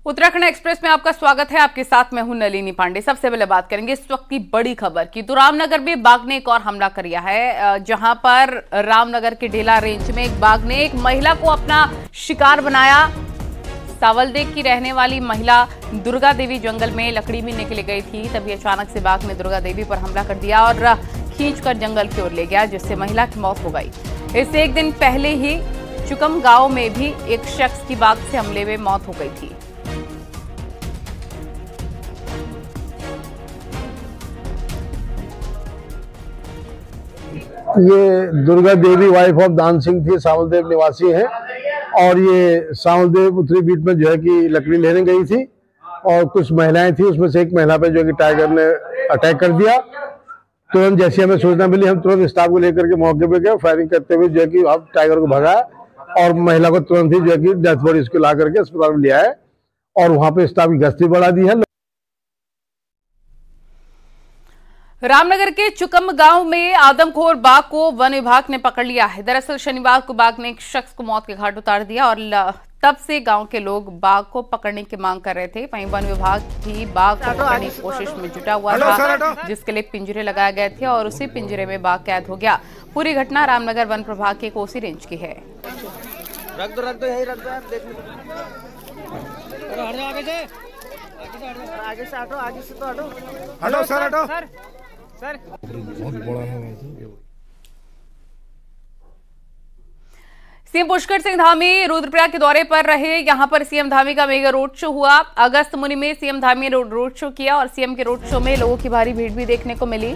Uttarakhand express में आपका स्वागत है। आपके साथ मैं हूं नलिनी पांडे। सबसे पहले बात करेंगे इस वक्त की बड़ी खबर की। तो रामनगर में बाघ ने एक और हमला कर दिया है, जहां पर रामनगर के ढेला रेंज में एक बाघ ने एक महिला को अपना शिकार बनाया। सावलदेव की रहने वाली महिला दुर्गा देवी जंगल में लकड़ी बीनने के लिए गई थी, तभी अचानक से बाघ ने दुर्गा देवी पर हमला कर दिया और खींचकर जंगल की ओर ले गया, जिससे महिला की मौत हो गई। इससे एक दिन पहले ही चुकम गांव में भी एक शख्स की बाघ से हमले में मौत हो गई थी। ये दुर्गा देवी वाइफ ऑफ दान सिंह थी, सावलदेव निवासी हैं और ये सावलदेव उत्तरी बीट में जो है कि लकड़ी लेने गई थी और कुछ महिलाएं थी, उसमें से एक महिला पे जो है कि टाइगर ने अटैक कर दिया। तुरंत जैसे हमें सूचना मिली, हम तुरंत स्टाफ को लेकर के मौके पे गए, फायरिंग करते हुए जो है कि अब टाइगर को भगाया और महिला को तुरंत ही जो है कि डेथ बॉडी उसको ला करके अस्पताल में लिया है और वहां पे स्टाफ की गश्ती बढ़ा दी है। रामनगर के चुकम गांव में आदमखोर बाघ को वन विभाग ने पकड़ लिया है। दरअसल शनिवार को बाघ ने एक शख्स को मौत के घाट उतार दिया और तब से गांव के लोग बाघ को पकड़ने की मांग कर रहे थे। वहीं वन विभाग भी बाघ को पकड़ने की कोशिश में जुटा हुआ था, जिसके लिए पिंजरे लगाए गए थे और उसी पिंजरे में बाघ कैद हो गया। पूरी घटना रामनगर वन प्रभाग के कोसी रेंज की है। रख दो यही रख दो, आगे से हटो, आगे से तो हटो, हटो सर, हटो सर। बहुत बड़ा है। सीएम पुष्कर सिंह धामी रुद्रप्रयाग के दौरे पर रहे। यहां पर सीएम धामी का मेगा रोड शो हुआ। अगस्त मुनि में सीएम धामी ने रोड शो किया और सीएम के रोड शो में लोगों की भारी भीड़ भी देखने को मिली।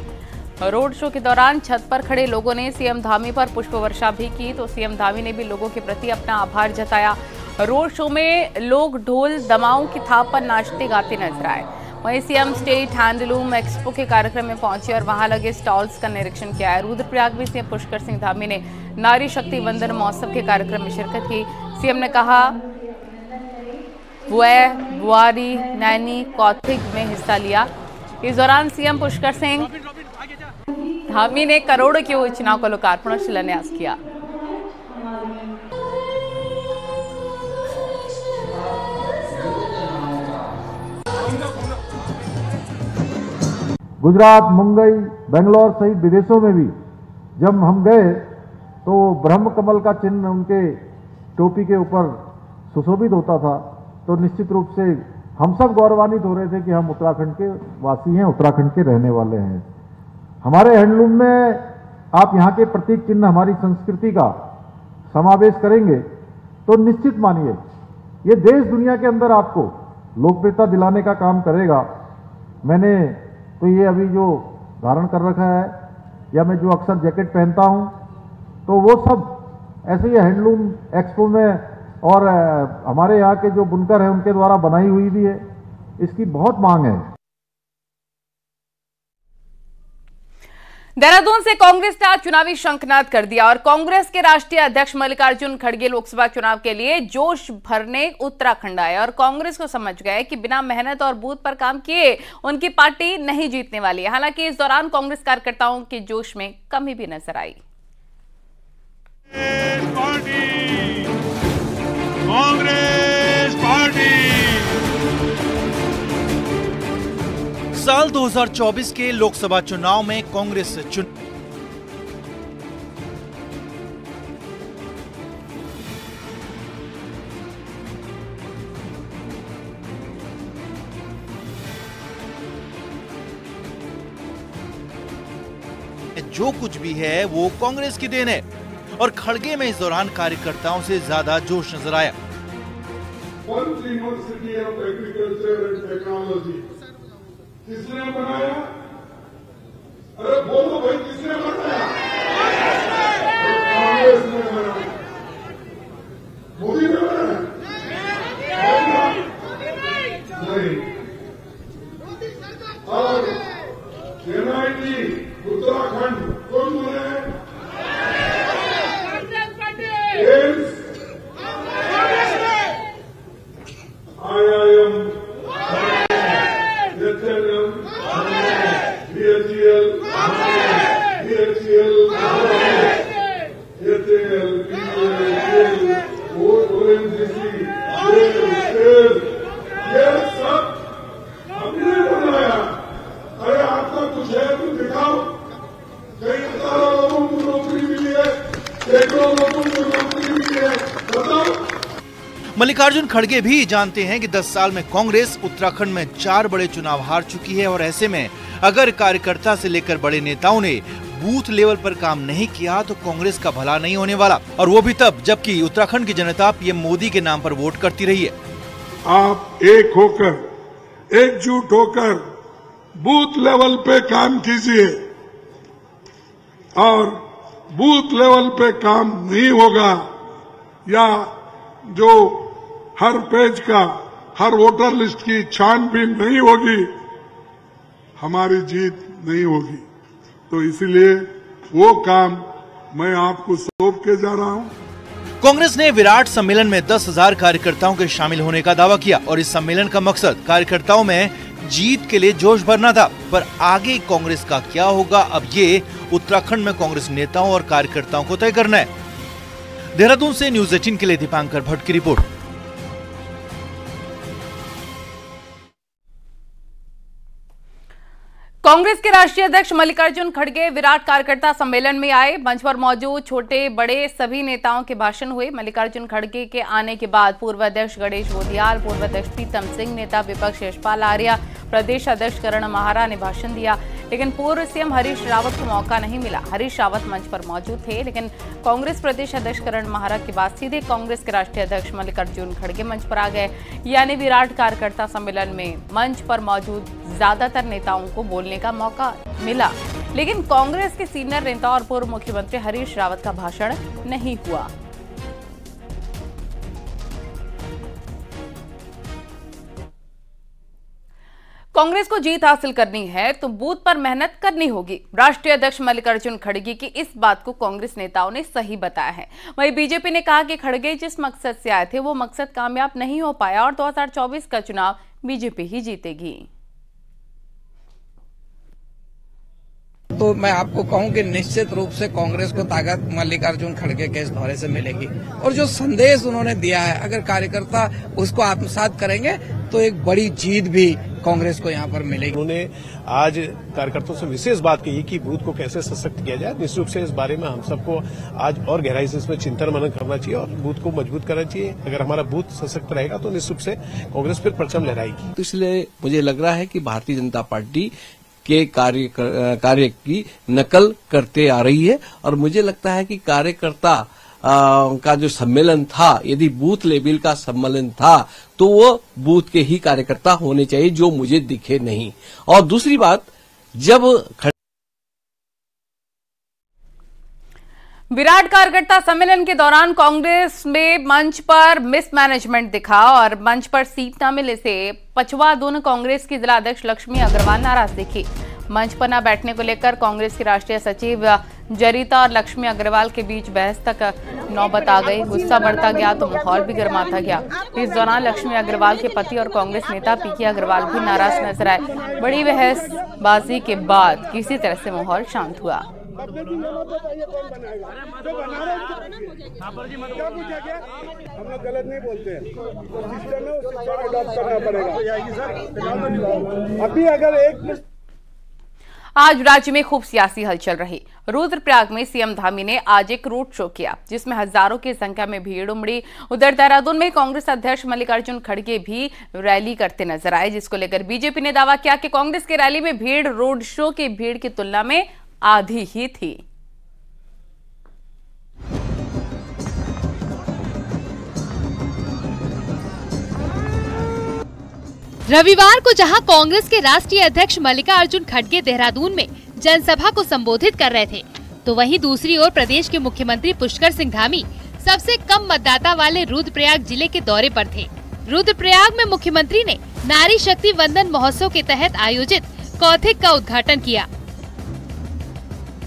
रोड शो के दौरान छत पर खड़े लोगों ने सीएम धामी पर पुष्प वर्षा भी की, तो सीएम धामी ने भी लोगों के प्रति अपना आभार जताया। रोड शो में लोग ढोल दमाओं की थाप पर नाचते गाते नजर आए। वहीं सीएम स्टेट हैंडलूम एक्सपो के कार्यक्रम में पहुंचे और वहां लगे स्टॉल्स का निरीक्षण किया है। रुद्रप्रयाग में सीएम पुष्कर सिंह धामी ने नारी शक्ति वंदन महोत्सव के कार्यक्रम में शिरकत की। सीएम ने कहा बुआरी नैनी कौथिक में हिस्सा लिया। इस दौरान सीएम पुष्कर सिंह धामी ने करोड़ों की योजनाओं का लोकार्पण और शिलान्यास किया। गुजरात, मुंबई, बेंगलोर सहित विदेशों में भी जब हम गए तो ब्रह्म कमल का चिन्ह उनके टोपी के ऊपर सुशोभित होता था, तो निश्चित रूप से हम सब गौरवान्वित हो रहे थे कि हम उत्तराखंड के वासी हैं, उत्तराखंड के रहने वाले हैं। हमारे हैंडलूम में आप यहाँ के प्रतीक चिन्ह हमारी संस्कृति का समावेश करेंगे तो निश्चित मानिए ये देश दुनिया के अंदर आपको लोकप्रियता दिलाने का काम करेगा। मैंने तो ये अभी जो धारण कर रखा है या मैं जो अक्सर जैकेट पहनता हूँ, तो वो सब ऐसे ही हैंडलूम एक्सपो में और हमारे यहाँ के जो बुनकर हैं उनके द्वारा बनाई हुई भी है। इसकी बहुत मांग है। देहरादून से कांग्रेस ने आज चुनावी शंखनाद कर दिया और कांग्रेस के राष्ट्रीय अध्यक्ष मल्लिकार्जुन खड़गे लोकसभा चुनाव के लिए जोश भरने उत्तराखंड आए और कांग्रेस को समझ गए कि बिना मेहनत और बूथ पर काम किए उनकी पार्टी नहीं जीतने वाली है। हालांकि इस दौरान कांग्रेस कार्यकर्ताओं के जोश में कमी भी नजर आई। कांग्रेस पार्टी साल 2024 के लोकसभा चुनाव में कांग्रेस जो कुछ भी है वो कांग्रेस की देन है और खड़गे में इस दौरान कार्यकर्ताओं से ज्यादा जोश नजर आया। किसने बनाया? अरे बोलो भाई, किसने बनाया? कांग्रेस ने बनाया। मोदी ने बनाया? नहीं। और एनआईटी उत्तराखंड कौन बने? IIM मल्लिकार्जुन खड़गे भी जानते हैं कि 10 साल में कांग्रेस उत्तराखंड में 4 बड़े चुनाव हार चुकी है और ऐसे में अगर कार्यकर्ता से लेकर बड़े नेताओं ने बूथ लेवल पर काम नहीं किया तो कांग्रेस का भला नहीं होने वाला, और वो भी तब जबकि उत्तराखंड की जनता पीएम मोदी के नाम पर वोट करती रही है। आप एक होकर, एकजुट होकर बूथ लेवल पे काम कीजिए, और बूथ लेवल पे काम नहीं होगा या जो हर पेज का, हर वोटर लिस्ट की छानबीन नहीं होगी, हमारी जीत नहीं होगी। तो इसलिए वो काम मैं आपको सौंप के जा रहा हूं। कांग्रेस ने विराट सम्मेलन में 10,000 कार्यकर्ताओं के शामिल होने का दावा किया और इस सम्मेलन का मकसद कार्यकर्ताओं में जीत के लिए जोश भरना था। पर आगे कांग्रेस का क्या होगा, अब ये उत्तराखंड में कांग्रेस नेताओं और कार्यकर्ताओं को तय करना है। देहरादून से न्यूज़ 18 के लिए दीपांकर भट्ट की रिपोर्ट। कांग्रेस के राष्ट्रीय अध्यक्ष मल्लिकार्जुन खड़गे विराट कार्यकर्ता सम्मेलन में आए। मंच पर मौजूद छोटे बड़े सभी नेताओं के भाषण हुए। मल्लिकार्जुन खड़गे के आने के बाद पूर्व अध्यक्ष गणेश गोदियाल, पूर्व अध्यक्ष प्रीतम सिंह, नेता विपक्ष यशपाल आर्या, प्रदेश अध्यक्ष करण महारा ने भाषण दिया, लेकिन पूर्व सीएम हरीश रावत को मौका नहीं मिला। हरीश रावत मंच पर मौजूद थे, लेकिन कांग्रेस प्रदेश अध्यक्ष करण महारा के बाद सीधे कांग्रेस के राष्ट्रीय अध्यक्ष मल्लिकार्जुन खड़गे मंच पर आ गए। यानी विराट कार्यकर्ता सम्मेलन में मंच पर मौजूद ज्यादातर नेताओं को बोलने का मौका मिला, लेकिन कांग्रेस के सीनियर नेता और पूर्व मुख्यमंत्री हरीश रावत का भाषण नहीं हुआ। कांग्रेस को जीत हासिल करनी है तो बूथ पर मेहनत करनी होगी। राष्ट्रीय अध्यक्ष मल्लिकार्जुन खड़गे की इस बात को कांग्रेस नेताओं ने सही बताया है। वहीं बीजेपी ने कहा कि खड़गे जिस मकसद से आए थे वो मकसद कामयाब नहीं हो पाया और 2024 का चुनाव बीजेपी ही जीतेगी। तो मैं आपको कहूं कि निश्चित रूप से कांग्रेस को ताकत मल्लिकार्जुन खड़गे के इस दौरे से मिलेगी, और जो संदेश उन्होंने दिया है अगर कार्यकर्ता उसको आत्मसात करेंगे तो एक बड़ी जीत भी कांग्रेस को यहाँ पर मिलेगी। उन्होंने आज कार्यकर्ताओं से विशेष बात कही कि बूथ को कैसे सशक्त किया जाए। निश्चित रूप से इस बारे में हम सबको आज और गहराई से इसमें चिंतन मनन करना चाहिए और बूथ को मजबूत करना चाहिए। अगर हमारा बूथ सशक्त रहेगा तो निश्चित रूप से कांग्रेस फिर परचम लहराएगी। तो इसलिए मुझे लग रहा है कि भारतीय जनता पार्टी के कार्य की नकल करते आ रही है, और मुझे लगता है कि कार्यकर्ता का जो सम्मेलन था, यदि बूथ लेवल का सम्मेलन था तो वो बूथ के ही कार्यकर्ता होने चाहिए, जो मुझे दिखे नहीं। और दूसरी बात, जब विराट कार्यकर्ता सम्मेलन के दौरान कांग्रेस में मंच पर मिसमैनेजमेंट दिखा और मंच पर सीट न मिलने से पचवा दोनों कांग्रेस की जिला अध्यक्ष लक्ष्मी अग्रवाल नाराज दिखी। मंच पर न बैठने को लेकर कांग्रेस की राष्ट्रीय सचिव जरीता और लक्ष्मी अग्रवाल के बीच बहस तक नौबत आ गई। गुस्सा बढ़ता गया तो माहौल भी गर्माता गया। इस दौरान लक्ष्मी अग्रवाल के पति और कांग्रेस नेता पीके अग्रवाल भी नाराज नजर आए। बड़ी बहसबाजी के बाद किसी तरह से माहौल शांत हुआ। गलत नहीं बोलते हैं, सिस्टम में उसे अडॉप्ट करना पड़ेगा। अभी अगर एक आज राज्य में खूब सियासी हलचल रही। रुद्रप्रयाग में सीएम धामी ने आज एक रोड शो किया जिसमें हजारों की संख्या में भीड़ उमड़ी। उधर देहरादून में कांग्रेस अध्यक्ष मल्लिकार्जुन खड़गे भी रैली करते नजर आए, जिसको लेकर बीजेपी ने दावा किया कि कांग्रेस की रैली में भीड़ रोड शो की भीड़ की तुलना में आधी ही थी। रविवार को जहां कांग्रेस के राष्ट्रीय अध्यक्ष मल्लिकार्जुन खड़गे देहरादून में जनसभा को संबोधित कर रहे थे, तो वहीं दूसरी ओर प्रदेश के मुख्यमंत्री पुष्कर सिंह धामी सबसे कम मतदाता वाले रुद्रप्रयाग जिले के दौरे पर थे। रुद्रप्रयाग में मुख्यमंत्री ने नारी शक्ति वंदन महोत्सव के तहत आयोजित कौथिक का उद्घाटन किया।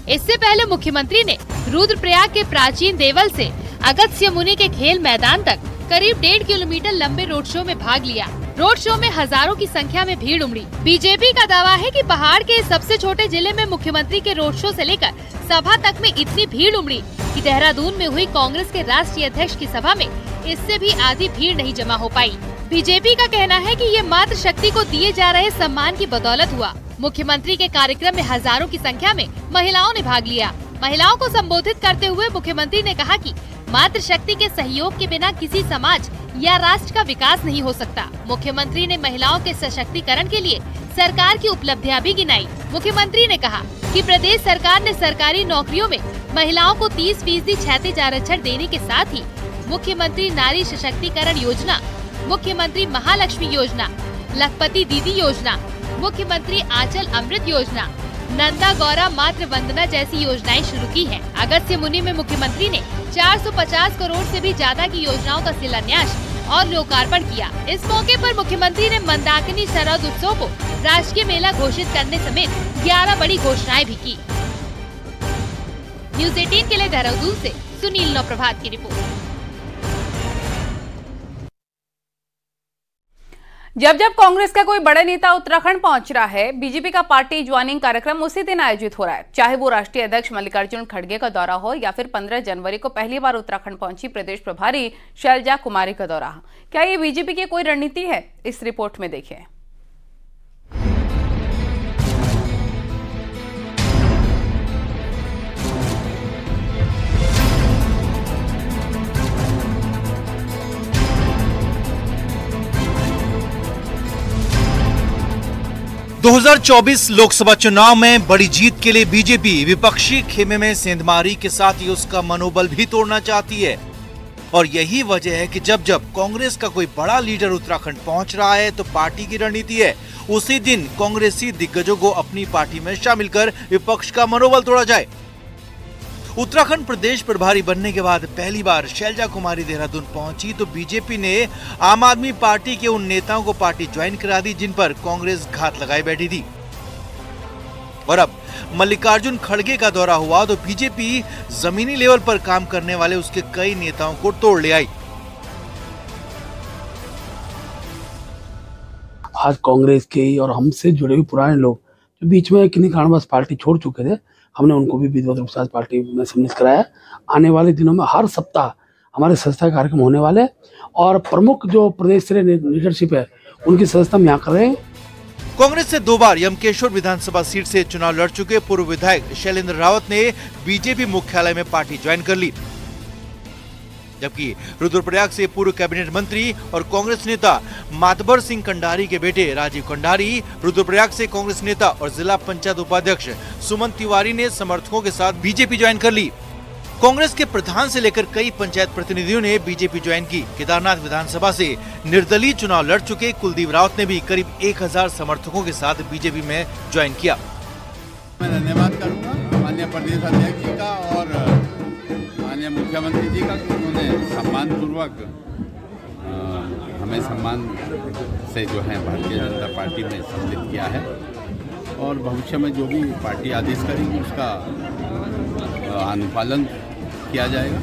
इससे पहले मुख्यमंत्री ने रुद्रप्रयाग के प्राचीन देवल से अगस्त्य मुनि के खेल मैदान तक करीब 1.5 किलोमीटर लंबे रोड शो में भाग लिया। रोड शो में हजारों की संख्या में भीड़ उमड़ी। बीजेपी का दावा है कि पहाड़ के सबसे छोटे जिले में मुख्यमंत्री के रोड शो से लेकर सभा तक में इतनी भीड़ उमड़ी कि देहरादून में हुई कांग्रेस के राष्ट्रीय अध्यक्ष की सभा में इससे भी आधी भीड़ नहीं जमा हो पाई। बीजेपी का कहना है कि ये मातृ शक्ति को दिए जा रहे सम्मान की बदौलत हुआ। मुख्यमंत्री के कार्यक्रम में हजारों की संख्या में महिलाओं ने भाग लिया। महिलाओं को संबोधित करते हुए मुख्यमंत्री ने कहा कि मातृशक्ति के सहयोग के बिना किसी समाज या राष्ट्र का विकास नहीं हो सकता। मुख्यमंत्री ने महिलाओं के सशक्तिकरण के लिए सरकार की उपलब्धियां भी गिनाई। मुख्यमंत्री ने कहा कि प्रदेश सरकार ने सरकारी नौकरियों में महिलाओं को 30% क्षैतिज आरक्षण देने के साथ ही मुख्यमंत्री नारी सशक्तिकरण योजना, मुख्यमंत्री महालक्ष्मी योजना, लखपति दीदी योजना, मुख्यमंत्री आंचल अमृत योजना, नंदा गौरा मातृ वंदना जैसी योजनाएं शुरू की हैं। अगस्त्य मुनि में मुख्यमंत्री ने 450 करोड़ से भी ज्यादा की योजनाओं का शिलान्यास और लोकार्पण किया। इस मौके पर मुख्यमंत्री ने मंदाकिनी शरद उत्सव को राष्ट्रीय मेला घोषित करने समेत 11 बड़ी घोषणाएं भी की। न्यूज़ 18 के लिए देहरादून से सुनील नौप्रभात की रिपोर्ट। जब कांग्रेस का कोई बड़ा नेता उत्तराखंड पहुंच रहा है, बीजेपी का पार्टी ज्वाइनिंग कार्यक्रम उसी दिन आयोजित हो रहा है। चाहे वो राष्ट्रीय अध्यक्ष मल्लिकार्जुन खड़गे का दौरा हो या फिर 15 जनवरी को पहली बार उत्तराखंड पहुंची प्रदेश प्रभारी शैलजा कुमारी का दौरा। क्या ये बीजेपी की कोई रणनीति है? इस रिपोर्ट में देखिए। – 2024 लोकसभा चुनाव में बड़ी जीत के लिए बीजेपी विपक्षी खेमे में सेंधमारी के साथ ही उसका मनोबल भी तोड़ना चाहती है। और यही वजह है कि जब कांग्रेस का कोई बड़ा लीडर उत्तराखंड पहुंच रहा है तो पार्टी की रणनीति है उसी दिन कांग्रेसी दिग्गजों को अपनी पार्टी में शामिल कर विपक्ष का मनोबल तोड़ा जाए। उत्तराखंड प्रदेश प्रभारी बनने के बाद पहली बार शैलजा कुमारी देहरादून पहुंची तो बीजेपी ने आम आदमी पार्टी के उन नेताओं को पार्टी ज्वाइन करा दी जिन पर कांग्रेस घात लगाए बैठी थी। और अब मल्लिकार्जुन खड़गे का दौरा हुआ तो बीजेपी जमीनी लेवल पर काम करने वाले उसके कई नेताओं को तोड़ ले आई। आज कांग्रेस के और हमसे जुड़े हुए पुराने लोग जो बीच में किन्हीं कारणवश पार्टी छोड़ चुके थे, हमने उनको भी विधिवत रूप से पार्टी में सम्मिलित कराया। आने वाले दिनों में हर सप्ताह हमारे सदस्यता कार्यक्रम होने वाले और प्रमुख जो प्रदेश से लीडरशिप है उनकी सदस्यता हम यहाँ कर रहे हैं। कांग्रेस से 2 बार यमकेश्वर विधानसभा सीट से चुनाव लड़ चुके पूर्व विधायक शैलेंद्र रावत ने बीजेपी मुख्यालय में पार्टी ज्वाइन कर ली, जबकि रुद्रप्रयाग से पूर्व कैबिनेट मंत्री और कांग्रेस नेता मातबर सिंह कंडारी के बेटे राजीव कंडारी, रुद्रप्रयाग से कांग्रेस नेता और जिला पंचायत उपाध्यक्ष सुमन तिवारी ने समर्थकों के साथ बीजेपी ज्वाइन कर ली। कांग्रेस के प्रधान से लेकर कई पंचायत प्रतिनिधियों ने बीजेपी ज्वाइन की। केदारनाथ विधानसभा से निर्दलीय चुनाव लड़ चुके कुलदीप रावत ने भी करीब 1000 समर्थकों के साथ बीजेपी में ज्वाइन किया। मैं धन्यवाद करूंगा माननीय प्रदेश अध्यक्ष जी का और माननीय मुख्यमंत्री जी का कि उन्होंने सम्मान पूर्वक हमें सम्मान से जो है भारतीय जनता पार्टी में सम्मिलित किया है और भविष्य में जो भी पार्टी आदेश करेगी उसका अनुपालन किया जाएगा।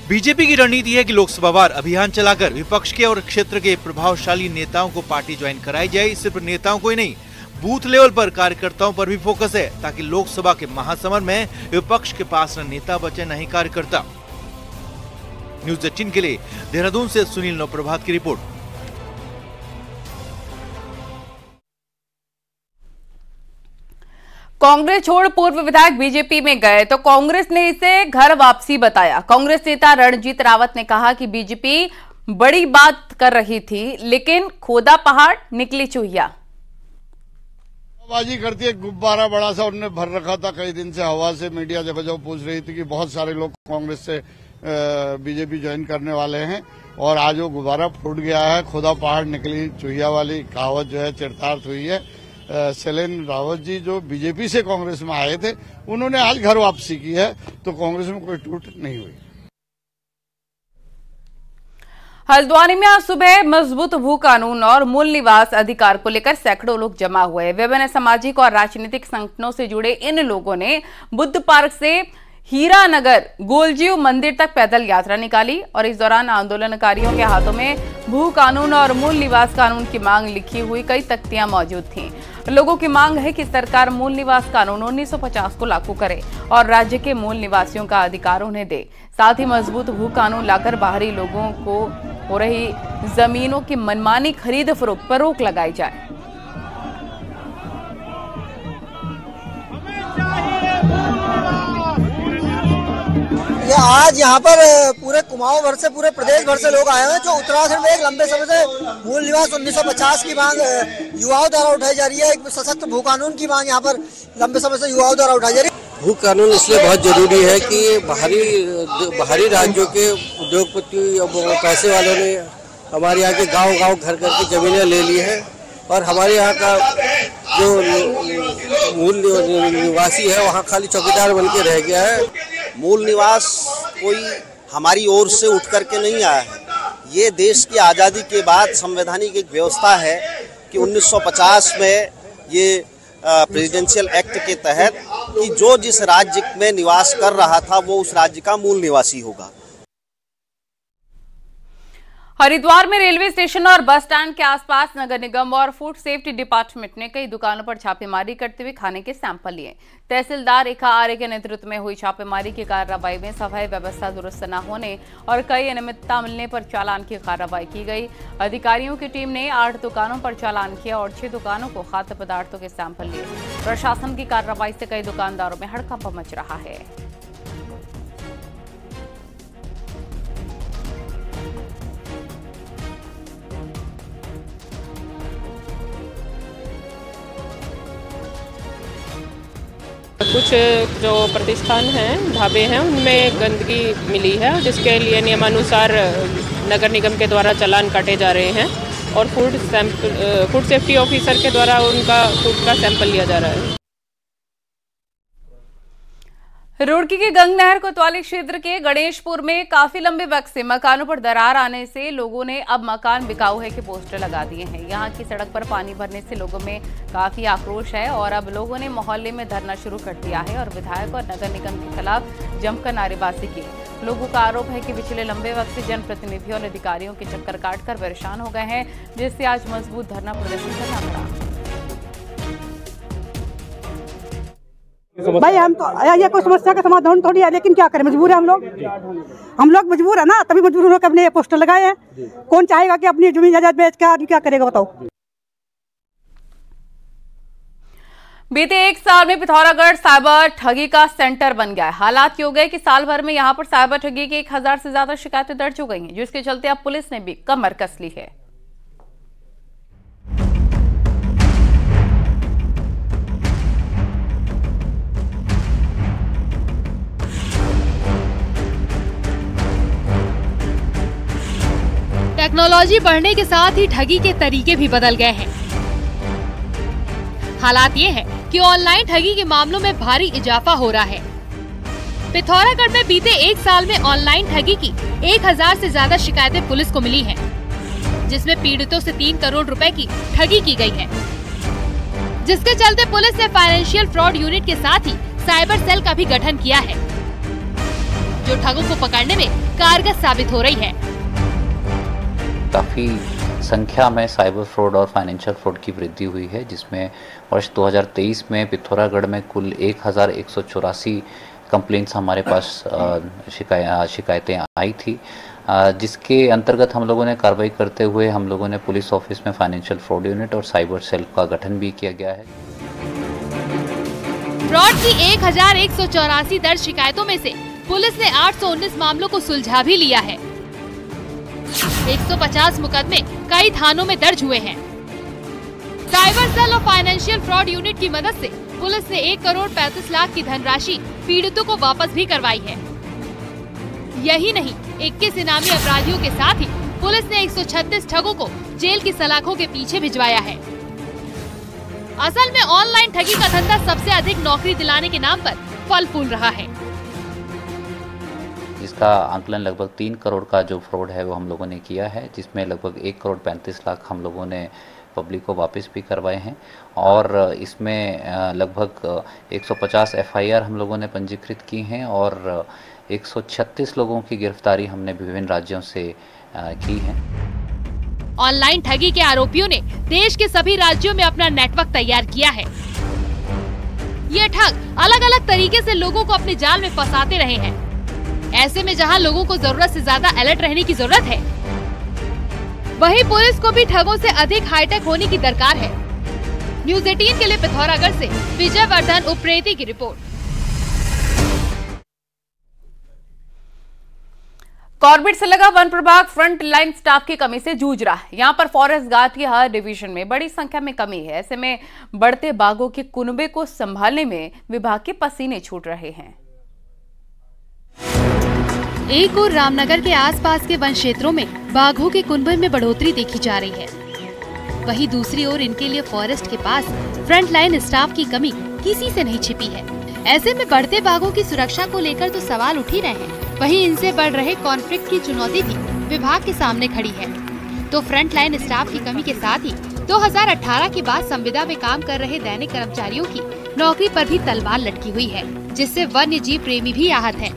बीजेपी की रणनीति है कि लोकसभावार अभियान चलाकर विपक्ष के और क्षेत्र के प्रभावशाली नेताओं को पार्टी ज्वाइन कराई जाए। सिर्फ नेताओं को ही नहीं, बूथ लेवल पर कार्यकर्ताओं पर भी फोकस है ताकि लोकसभा के महासमर में विपक्ष के पास न नेता बचे न ही कार्यकर्ता। न्यूज़ 18 के लिए देहरादून से सुनील नौप्रभात की रिपोर्ट। कांग्रेस छोड़ पूर्व विधायक बीजेपी में गए तो कांग्रेस ने इसे घर वापसी बताया। कांग्रेस नेता रणजीत रावत ने कहा कि बीजेपी बड़ी बात कर रही थी लेकिन खोदा पहाड़ निकली चूहिया। बाजी करती है, गुब्बारा बड़ा सा उन्होंने भर रखा था कई दिन से हवा से। मीडिया जब पूछ रही थी कि बहुत सारे लोग कांग्रेस से बीजेपी ज्वाइन करने वाले हैं और आज वो गुब्बारा फूट गया है। खोदा पहाड़ निकली चूहिया वाली कहावत जो है चरितार्थ हुई है। शैलेंद्र रावत जी जो बीजेपी से कांग्रेस में आए थे उन्होंने आज घर वापसी की है तो कांग्रेस में कोई टूट नहीं हुई। हल्द्वानी में आज सुबह मजबूत भू कानून और मूल निवास अधिकार को लेकर सैकड़ों लोग जमा हुए। विभिन्न सामाजिक और राजनीतिक संगठनों से जुड़े इन लोगों ने बुद्ध पार्क से हीरानगर गोलजीव मंदिर तक पैदल यात्रा निकाली और इस दौरान आंदोलनकारियों के हाथों में भू कानून और मूल निवास कानून की मांग लिखी हुई कई तख्तियां मौजूद थीं। लोगों की मांग है कि सरकार मूल निवास कानून 1950 को लागू करे और राज्य के मूल निवासियों का अधिकार उन्हें दे। साथ ही मजबूत भू कानून लाकर बाहरी लोगों को हो रही जमीनों की मनमानी खरीद फरोख्त पर रोक लगाई जाए। ये आज यहाँ पर पूरे कुमाऊं भर से, पूरे प्रदेश भर से लोग आए हैं जो उत्तराखंड में एक लंबे समय से मूल निवास 1950 की मांग युवाओं द्वारा उठाई जा रही है। एक सशक्त भू कानून की मांग यहाँ पर लंबे समय से युवाओं द्वारा उठाई जा रही है। भू कानून इसलिए बहुत जरूरी है कि बाहरी राज्यों के उद्योगपति और पैसे वालों ने हमारे यहाँ के गांव-गांव घर-घर की जमीनें ले ली है और हमारे यहाँ का जो मूल निवासी है वहाँ खाली चौकीदार बन के रह गया है। मूल निवास कोई हमारी ओर से उठ करके नहीं आया है। ये देश की आज़ादी के बाद संवैधानिक एक व्यवस्था है कि 1950 में ये प्रेसिडेंशियल एक्ट के तहत कि जो जिस राज्य में निवास कर रहा था वो उस राज्य का मूल निवासी होगा। हरिद्वार में रेलवे स्टेशन और बस स्टैंड के आसपास नगर निगम और फूड सेफ्टी डिपार्टमेंट ने कई दुकानों पर छापेमारी करते हुए खाने के सैंपल लिए। तहसीलदार रेखा आर्य के नेतृत्व में हुई छापेमारी की कार्रवाई में सफाई व्यवस्था दुरुस्त न होने और कई अनियमितता मिलने पर चालान की कार्रवाई की गई। अधिकारियों की टीम ने 8 दुकानों पर चालान किया और 6 दुकानों को खाद्य पदार्थों के सैंपल लिए। प्रशासन की कार्रवाई से कई दुकानदारों में हड़कंप मच रहा है। कुछ जो प्रतिष्ठान हैं, ढाबे हैं, उनमें गंदगी मिली है जिसके लिए नियमानुसार नगर निगम के द्वारा चालान काटे जा रहे हैं और फूड सेफ्टी ऑफिसर के द्वारा उनका फूड का सैंपल लिया जा रहा है। रुड़की के गंग नहर कोतवाली क्षेत्र के गणेशपुर में काफी लंबे वक्त से मकानों पर दरार आने से लोगों ने अब मकान बिकाऊ है के पोस्टर लगा दिए हैं। यहां की सड़क पर पानी भरने से लोगों में काफी आक्रोश है और अब लोगों ने मोहल्ले में धरना शुरू कर दिया है और विधायक और नगर निगम के खिलाफ जमकर नारेबाजी की। लोगों का आरोप है कि पिछले लंबे वक्त से जनप्रतिनिधियों और अधिकारियों के चक्कर काटकर परेशान हो गए हैं, जिससे आज मजबूत धरना प्रदर्शन करना पड़ा। भाई हम तो ये कोई समस्या का समाधान थोड़ी है, लेकिन क्या करें, मजबूर है हम लोग मजबूर है ना, तभी मजबूर होकर अपने पोस्टर लगाए हैं। कौन चाहेगा कि अपनी जमीन जायदाद बेच के आदमी क्या करेगा बताओ। बीते 1 साल में पिथौरागढ़ साइबर ठगी का सेंटर बन गया है। हालात ये हो गए कि साल भर में यहां पर साइबर ठगी की 1000 से ज्यादा शिकायतें दर्ज हो गई हैं, जिसके चलते अब पुलिस ने भी कमर कस ली है। टेक्नोलॉजी बढ़ने के साथ ही ठगी के तरीके भी बदल गए हैं। हालात ये है कि ऑनलाइन ठगी के मामलों में भारी इजाफा हो रहा है। पिथौरागढ़ में बीते 1 साल में ऑनलाइन ठगी की 1000 से ज्यादा शिकायतें पुलिस को मिली हैं, जिसमें पीड़ितों से 3 करोड़ रुपए की ठगी की गई है, जिसके चलते पुलिस ने फाइनेंशियल फ्रॉड यूनिट के साथ ही साइबर सेल का भी गठन किया है, जो ठगों को पकड़ने में कारगर साबित हो रही है। काफ़ी संख्या में साइबर फ्रॉड और फाइनेंशियल फ्रॉड की वृद्धि हुई है, जिसमें वर्ष 2023 में पिथौरागढ़ में कुल 1184 कंप्लेंट्स हमारे पास शिकायतें आई थी, जिसके अंतर्गत हम लोगों ने कार्रवाई करते हुए हम लोगों ने पुलिस ऑफिस में फाइनेंशियल फ्रॉड यूनिट और साइबर सेल का गठन भी किया गया है। फ्रॉड की 1184 दर्ज शिकायतों में से पुलिस ने 819 मामलों को सुलझा भी लिया है। 150 मुकदमे कई थानों में दर्ज हुए हैं। साइबर सेल और फाइनेंशियल फ्रॉड यूनिट की मदद से पुलिस ने 1 करोड़ 35 लाख की धनराशि पीड़ितों को वापस भी करवाई है। यही नहीं, 21 इनामी अपराधियों के साथ ही पुलिस ने 136 ठगों को जेल की सलाखों के पीछे भिजवाया है। असल में ऑनलाइन ठगी का धंधा सबसे अधिक नौकरी दिलाने के नाम पर फल फूल रहा है, जिसका आंकलन लगभग 3 करोड़ का जो फ्रॉड है वो हम लोगों ने किया है, जिसमें लगभग 1 करोड़ 35 लाख हम लोगों ने पब्लिक को वापस भी करवाए हैं और इसमें लगभग 150 FIR हम लोगों ने पंजीकृत की हैं और 136 लोगों की गिरफ्तारी हमने विभिन्न राज्यों से की है। ऑनलाइन ठगी के आरोपियों ने देश के सभी राज्यों में अपना नेटवर्क तैयार किया है। ये ठग अलग अलग तरीके से लोगों को अपने जाल में फंसाते रहे हैं। ऐसे में जहां लोगों को जरूरत से ज्यादा अलर्ट रहने की जरूरत है, वहीं पुलिस को भी ठगों से अधिक हाईटेक होने की दरकार है। न्यूज़ 18 के लिए पिथौरागढ़ से विजय वर्धन उप्रेती की रिपोर्ट। कॉर्बेट से लगा वन प्रभाग फ्रंट लाइन स्टाफ की कमी से जूझ रहा है। यहां पर फॉरेस्ट गार्ड की हर डिवीजन में बड़ी संख्या में कमी है। ऐसे में बढ़ते बाघों के कुनबे को संभालने में विभाग के पसीने छूट रहे हैं। एक और रामनगर के आसपास के वन क्षेत्रों में बाघों के कुनबे में बढ़ोतरी देखी जा रही है, वहीं दूसरी ओर इनके लिए फॉरेस्ट के पास फ्रंट लाइन स्टाफ की कमी किसी से नहीं छिपी है। ऐसे में बढ़ते बाघों की सुरक्षा को लेकर तो सवाल उठ ही रहे हैं, वहीं इनसे बढ़ रहे कॉन्फ्लिक्ट की चुनौती भी विभाग के सामने खड़ी है। तो फ्रंट लाइन स्टाफ की कमी के साथ ही 2018 के बाद संविदा में काम कर रहे दैनिक कर्मचारियों की नौकरी पर भी तलवार लटकी हुई है, जिससे वन्य जीव प्रेमी भी आहत हैं।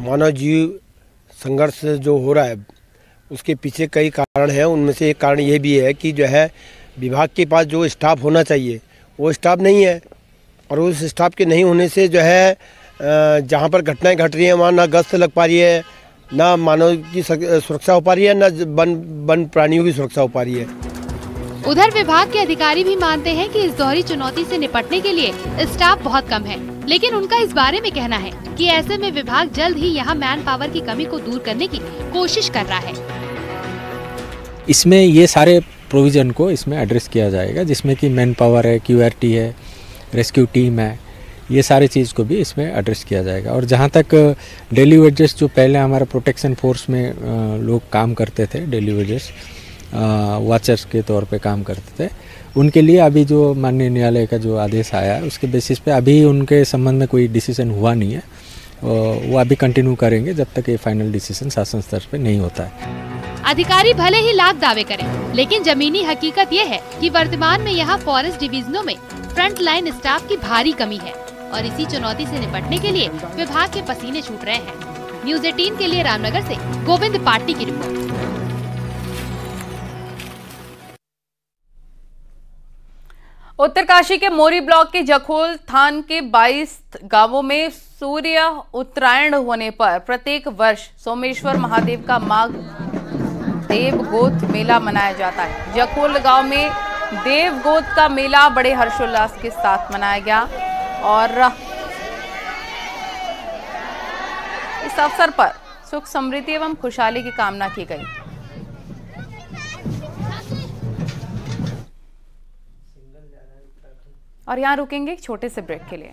मानव जीव संघर्ष जो हो रहा है उसके पीछे कई कारण हैं। उनमें से एक कारण ये भी है कि जो है विभाग के पास जो स्टाफ होना चाहिए वो स्टाफ नहीं है, और उस स्टाफ के नहीं होने से जो है जहाँ पर घटनाएं घट रही हैं वहाँ ना गश्त लग पा रही है, ना मानव की सुरक्षा हो पा रही है, ना वन प्राणियों की सुरक्षा हो पा रही है। उधर विभाग के अधिकारी भी मानते हैं कि इस दोहरी चुनौती से निपटने के लिए स्टाफ बहुत कम है, लेकिन उनका इस बारे में कहना है कि ऐसे में विभाग जल्द ही यहाँ मैन पावर की कमी को दूर करने की कोशिश कर रहा है। इसमें ये सारे प्रोविजन को इसमें एड्रेस किया जाएगा, जिसमें कि मैन पावर है, QRT है, रेस्क्यू टीम है, ये सारे चीज़ को भी इसमें एड्रेस किया जाएगा। और जहाँ तक डेली वेजेस जो पहले हमारे प्रोटेक्शन फोर्स में लोग काम करते थे, डेली वेजेस वॉचर्स के तौर पे काम करते थे, उनके लिए अभी जो माननीय न्यायालय का जो आदेश आया है उसके बेसिस पे अभी उनके संबंध में कोई डिसीजन हुआ नहीं है। वो अभी कंटिन्यू करेंगे जब तक ये फाइनल डिसीजन शासन स्तर पे नहीं होता है। अधिकारी भले ही लाख दावे करें, लेकिन जमीनी हकीकत ये है कि वर्तमान में यहाँ फॉरेस्ट डिवीजनों में फ्रंट लाइन स्टाफ की भारी कमी है, और इसी चुनौती से निपटने के लिए विभाग के पसीने छूट रहे हैं। न्यूज़ 18 के लिए रामनगर से गोविंद पाटी की रिपोर्ट। उत्तरकाशी के मोरी ब्लॉक के जखोल थान के 22 गांवों में सूर्य उत्तरायण होने पर प्रत्येक वर्ष सोमेश्वर महादेव का माघ देवगोत मेला मनाया जाता है। जखोल गांव में देवगोत का मेला बड़े हर्षोल्लास के साथ मनाया गया और इस अवसर पर सुख समृद्धि एवं खुशहाली की कामना की गई। और यहाँ रुकेंगे एक छोटे से ब्रेक के लिए।